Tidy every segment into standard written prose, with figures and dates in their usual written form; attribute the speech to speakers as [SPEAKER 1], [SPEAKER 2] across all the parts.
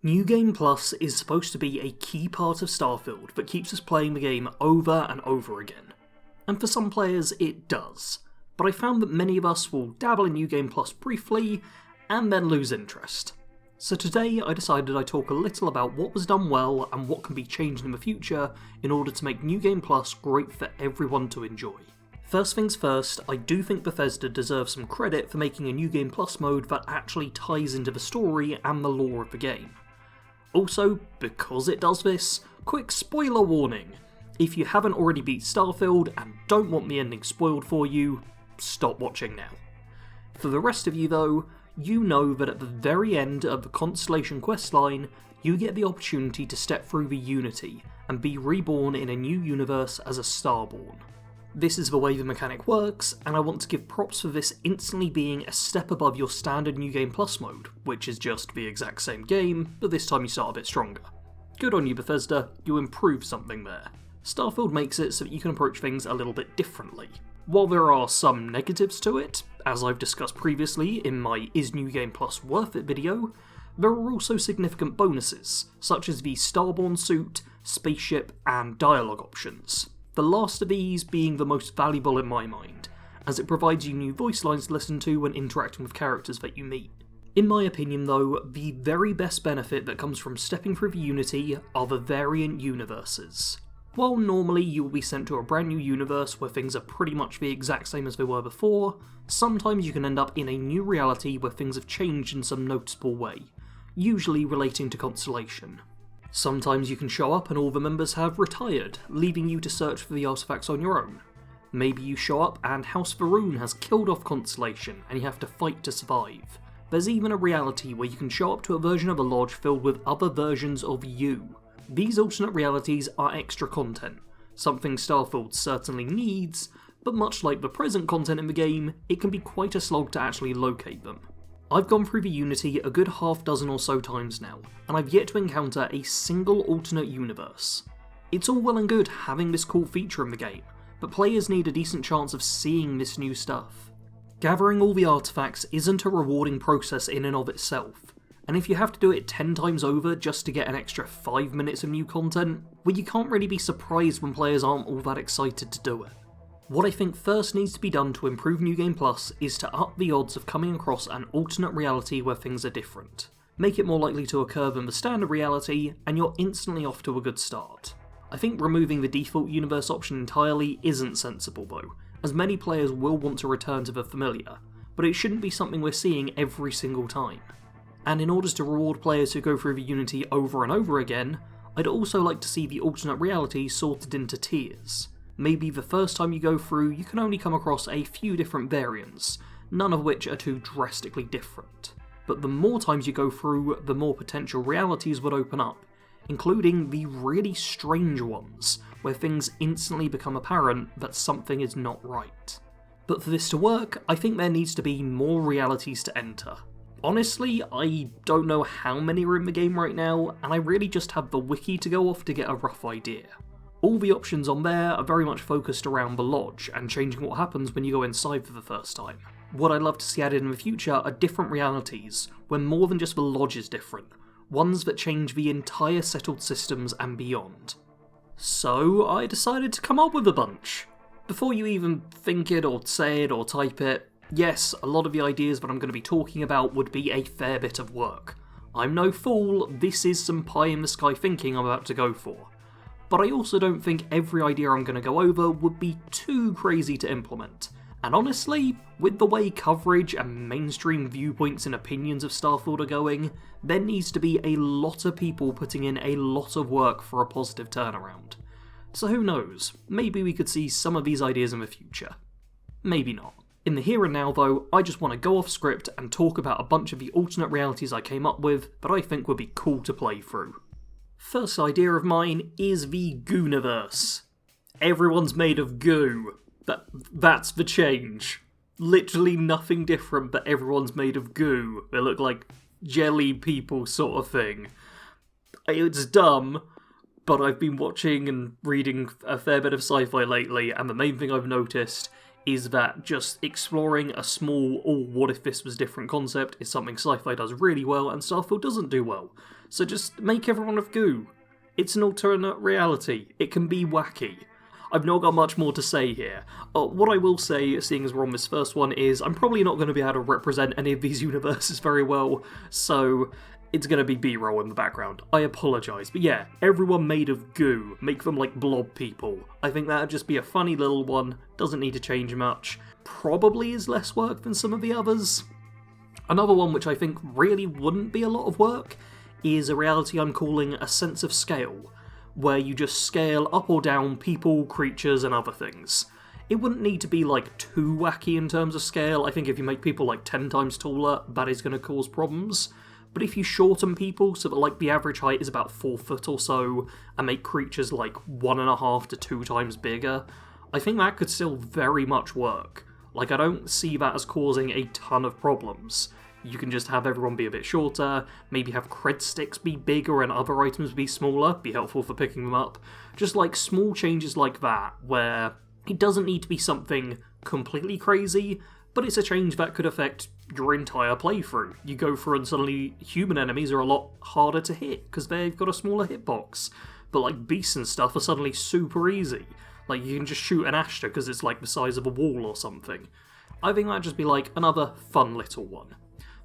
[SPEAKER 1] New Game Plus is supposed to be a key part of Starfield that keeps us playing the game over and over again. And for some players it does, but I found that many of us will dabble in New Game Plus briefly and then lose interest. So today I decided I'd talk a little about what was done well and what can be changed in the future in order to make New Game Plus great for everyone to enjoy. First things first, I do think Bethesda deserves some credit for making a New Game Plus mode that actually ties into the story and the lore of the game. Also, because it does this, quick spoiler warning. If you haven't already beat Starfield and don't want the ending spoiled for you, stop watching now. For the rest of you though, you know that at the very end of the Constellation questline, you get the opportunity to step through the Unity and be reborn in a new universe as a Starborn. This is the way the mechanic works, and I want to give props for this instantly being a step above your standard New Game Plus mode, which is just the exact same game, but this time you start a bit stronger. Good on you, Bethesda, you improved something there. Starfield makes it so that you can approach things a little bit differently. While there are some negatives to it, as I've discussed previously in my Is New Game Plus Worth It video, there are also significant bonuses, such as the Starborn suit, spaceship, and dialogue options. The last of these being the most valuable in my mind, as it provides you new voice lines to listen to when interacting with characters that you meet. In my opinion though, the very best benefit that comes from stepping through the Unity are the variant universes. While normally you will be sent to a brand new universe where things are pretty much the exact same as they were before, sometimes you can end up in a new reality where things have changed in some noticeable way, usually relating to Constellation. Sometimes you can show up and all the members have retired, leaving you to search for the artifacts on your own. Maybe you show up and House Varun has killed off Constellation and you have to fight to survive. There's even a reality where you can show up to a version of a lodge filled with other versions of you. These alternate realities are extra content, something Starfield certainly needs, but much like the present content in the game, it can be quite a slog to actually locate them. I've gone through the Unity a good half dozen or so times now, and I've yet to encounter a single alternate universe. It's all well and good having this cool feature in the game, but players need a decent chance of seeing this new stuff. Gathering all the artifacts isn't a rewarding process in and of itself, and if you have to do it 10 times over just to get an extra 5 minutes of new content, well, you can't really be surprised when players aren't all that excited to do it. What I think first needs to be done to improve New Game Plus is to up the odds of coming across an alternate reality where things are different. Make it more likely to occur than the standard reality, and you're instantly off to a good start. I think removing the default universe option entirely isn't sensible though, as many players will want to return to the familiar, but it shouldn't be something we're seeing every single time. And in order to reward players who go through the Unity over and over again, I'd also like to see the alternate reality sorted into tiers. Maybe the first time you go through, you can only come across a few different variants, none of which are too drastically different. But the more times you go through, the more potential realities would open up, including the really strange ones, where things instantly become apparent that something is not right. But for this to work, I think there needs to be more realities to enter. Honestly, I don't know how many are in the game right now, and I really just have the wiki to go off to get a rough idea. All the options on there are very much focused around the lodge and changing what happens when you go inside for the first time. What I'd love to see added in the future are different realities, where more than just the lodge is different, ones that change the entire settled systems and beyond. So I decided to come up with a bunch. Before you even think it or say it or type it, yes, a lot of the ideas that I'm going to be talking about would be a fair bit of work. I'm no fool, this is some pie in the sky thinking I'm about to go for. But I also don't think every idea I'm going to go over would be too crazy to implement. And honestly, with the way coverage and mainstream viewpoints and opinions of Starfield are going, there needs to be a lot of people putting in a lot of work for a positive turnaround. So who knows, maybe we could see some of these ideas in the future. Maybe not. In the here and now though, I just want to go off script and talk about a bunch of the alternate realities I came up with that I think would be cool to play through. First idea of mine is the Gooniverse. Everyone's made of goo. That's the change. Literally nothing different, but everyone's made of goo. They look like jelly people sort of thing. It's dumb, but I've been watching and reading a fair bit of sci-fi lately, and the main thing I've noticed is that just exploring a small, oh, what if this was different concept is something sci-fi does really well and Starfield doesn't do well. So just make everyone of goo. It's an alternate reality. It can be wacky. I've not got much more to say here. What I will say, seeing as we're on this first one, is I'm probably not going to be able to represent any of these universes very well, so it's going to be B-roll in the background. I apologise, but yeah, everyone made of goo. Make them like blob people. I think that'd just be a funny little one, doesn't need to change much. Probably is less work than some of the others. Another one which I think really wouldn't be a lot of work is a reality I'm calling a sense of scale, where you just scale up or down people, creatures, and other things. It wouldn't need to be like too wacky in terms of scale. I think if you make people like 10 times taller, that is going to cause problems. But if you shorten people so that like the average height is about 4 foot or so, and make creatures like 1.5 to 2 times bigger, I think that could still very much work. Like, I don't see that as causing a ton of problems. You can just have everyone be a bit shorter, maybe have cred sticks be bigger and other items be smaller, be helpful for picking them up. Just like small changes like that, where it doesn't need to be something completely crazy, but it's a change that could affect your entire playthrough. You go through and suddenly human enemies are a lot harder to hit, because they've got a smaller hitbox. But like beasts and stuff are suddenly super easy. Like you can just shoot an Ashter because it's like the size of a wall or something. I think that'd just be like another fun little one.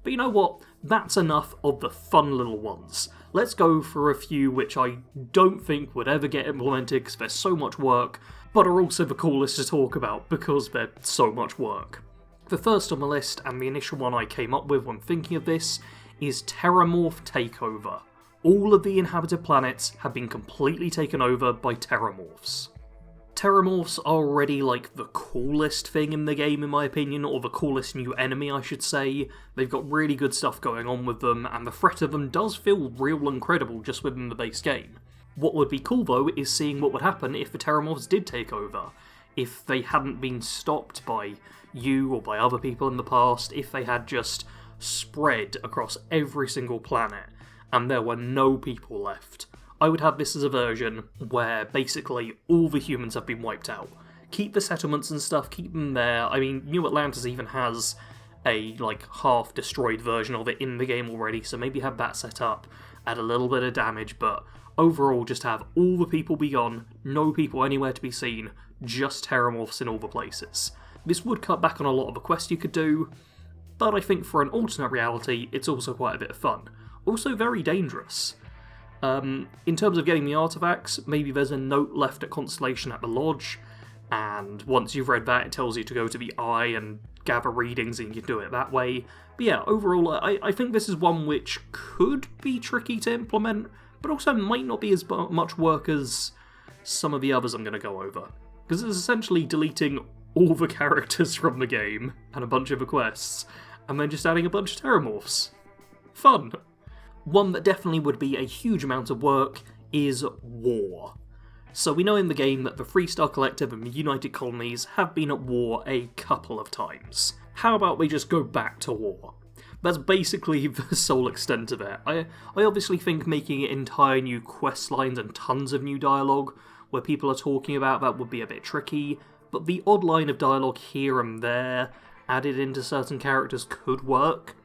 [SPEAKER 1] But you know what? That's enough of the fun little ones. Let's go for a few which I don't think would ever get implemented because there's so much work, but are also the coolest to talk about because they're so much work. The first on the list, and the initial one I came up with when thinking of this, is Terramorph Takeover. All of the inhabited planets have been completely taken over by Terramorphs. Terramorphs are already like the coolest thing in the game in my opinion, or the coolest new enemy I should say. They've got really good stuff going on with them, and the threat of them does feel real and credible just within the base game. What would be cool though is seeing what would happen if the Terramorphs did take over. If they hadn't been stopped by you or by other people in the past, if they had just spread across every single planet and there were no people left. I would have this as a version where basically all the humans have been wiped out. Keep the settlements and stuff, keep them there. I mean, New Atlantis even has a like half-destroyed version of it in the game already, so maybe have that set up, add a little bit of damage, but overall just have all the people be gone, no people anywhere to be seen, just Terramorphs in all the places. This would cut back on a lot of the quests you could do, but I think for an alternate reality, it's also quite a bit of fun. Also very dangerous. In terms of getting the artifacts, maybe there's a note left at Constellation at the Lodge, and once you've read that, it tells you to go to the Eye and gather readings, and you can do it that way. But yeah, overall, I think this is one which could be tricky to implement, but also might not be as much work as some of the others I'm going to go over. Because it's essentially deleting all the characters from the game, and a bunch of the quests, and then just adding a bunch of Terramorphs. Fun! One that definitely would be a huge amount of work is war. So we know in the game that the Freestar Collective and the United Colonies have been at war a couple of times. How about we just go back to war? That's basically the sole extent of it. I obviously think making it entire new quest lines and tons of new dialogue where people are talking about that would be a bit tricky, but the odd line of dialogue here and there added into certain characters could work.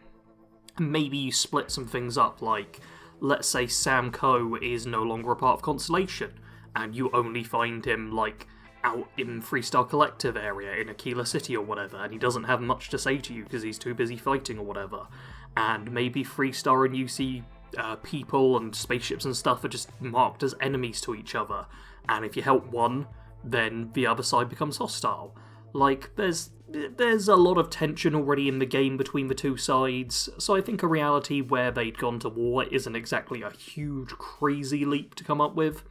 [SPEAKER 1] Maybe you split some things up, like, let's say Sam Coe is no longer a part of Constellation, and you only find him, like, out in Freestar Collective area in Aquila City or whatever, and he doesn't have much to say to you because he's too busy fighting or whatever. And maybe Freestar and you see people and spaceships and stuff are just marked as enemies to each other, and if you help one, then the other side becomes hostile. Like, there's a lot of tension already in the game between the two sides, so I think a reality where they'd gone to war isn't exactly a huge, crazy leap to come up with,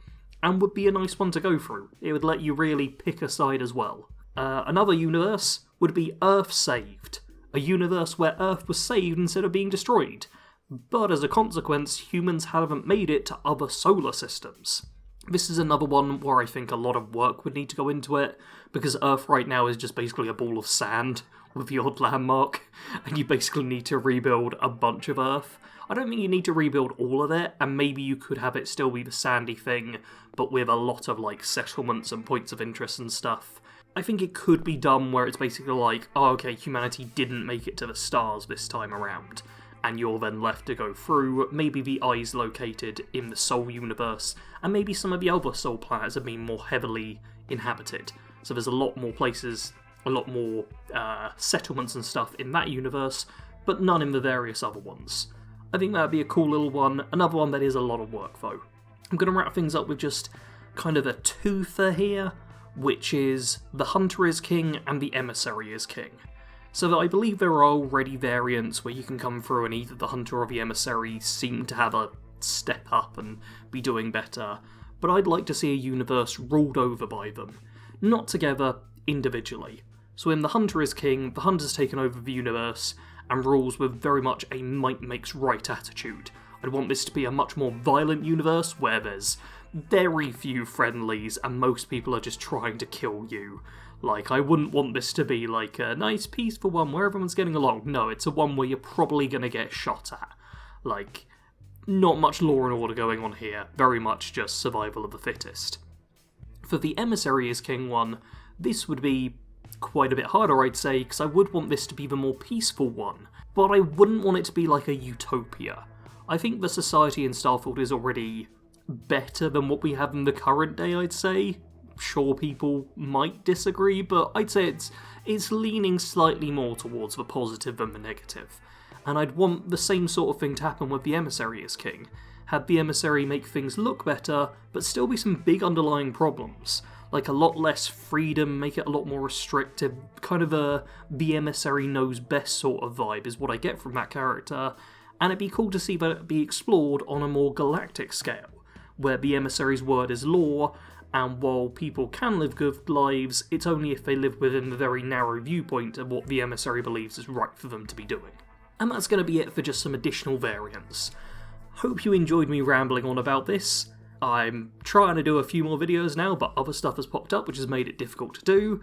[SPEAKER 1] and would be a nice one to go through. It would let you really pick a side as well. Another universe would be Earth Saved, a universe where Earth was saved instead of being destroyed, but as a consequence, humans haven't made it to other solar systems. This is another one where I think a lot of work would need to go into it, because Earth right now is just basically a ball of sand with the odd landmark, and you basically need to rebuild a bunch of Earth. I don't think you need to rebuild all of it, and maybe you could have it still be the sandy thing, but with a lot of like settlements and points of interest and stuff. I think it could be done where it's basically like, oh, okay, humanity didn't make it to the stars this time around, and you're then left to go through. Maybe the eye's located in the Sol universe, and maybe some of the other Sol planets have been more heavily inhabited. So there's a lot more places, a lot more settlements and stuff in that universe, but none in the various other ones. I think that'd be a cool little one. Another one that is a lot of work, though. I'm going to wrap things up with just kind of a twofer here, which is the Hunter is king and the Emissary is king. So that I believe there are already variants where you can come through and either the Hunter or the Emissary seem to have a step up and be doing better, but I'd like to see a universe ruled over by them, not together, individually. So in the Hunter is king, the Hunter's taken over the universe and rules with very much a might makes right attitude. I'd want this to be a much more violent universe where there's very few friendlies and most people are just trying to kill you. Like, I wouldn't want this to be like a nice peaceful one where everyone's getting along. No, it's a one where you're probably going to get shot at. Like, not much law and order going on here, very much just survival of the fittest. For the Emissary is king one, this would be quite a bit harder, I'd say, because I would want this to be the more peaceful one, but I wouldn't want it to be like a utopia. I think the society in Starfield is already better than what we have in the current day, I'd say. Sure, people might disagree, but I'd say it's leaning slightly more towards the positive than the negative. And I'd want the same sort of thing to happen with the Emissary as king. Have the Emissary make things look better, but still be some big underlying problems. Like a lot less freedom, make it a lot more restrictive, kind of a the Emissary knows best sort of vibe is what I get from that character, and it'd be cool to see that it be explored on a more galactic scale, where the Emissary's word is law, and while people can live good lives, it's only if they live within the very narrow viewpoint of what the Emissary believes is right for them to be doing. And that's going to be it for just some additional variants. Hope you enjoyed me rambling on about this. I'm trying to do a few more videos now, but other stuff has popped up which has made it difficult to do.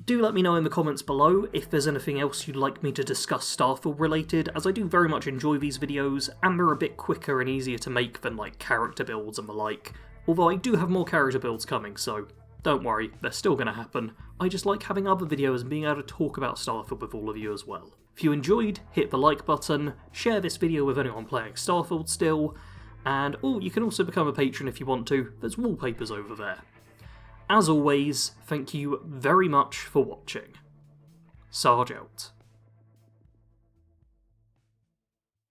[SPEAKER 1] Do let me know in the comments below if there's anything else you'd like me to discuss Starfield related, as I do very much enjoy these videos, and they're a bit quicker and easier to make than like character builds and the like. Although I do have more character builds coming, so don't worry, they're still going to happen. I just like having other videos and being able to talk about Starfield with all of you as well. If you enjoyed, hit the like button, share this video with anyone playing Starfield still, and you can also become a patron if you want to, there's wallpapers over there. As always, thank you very much for watching. Sarge out.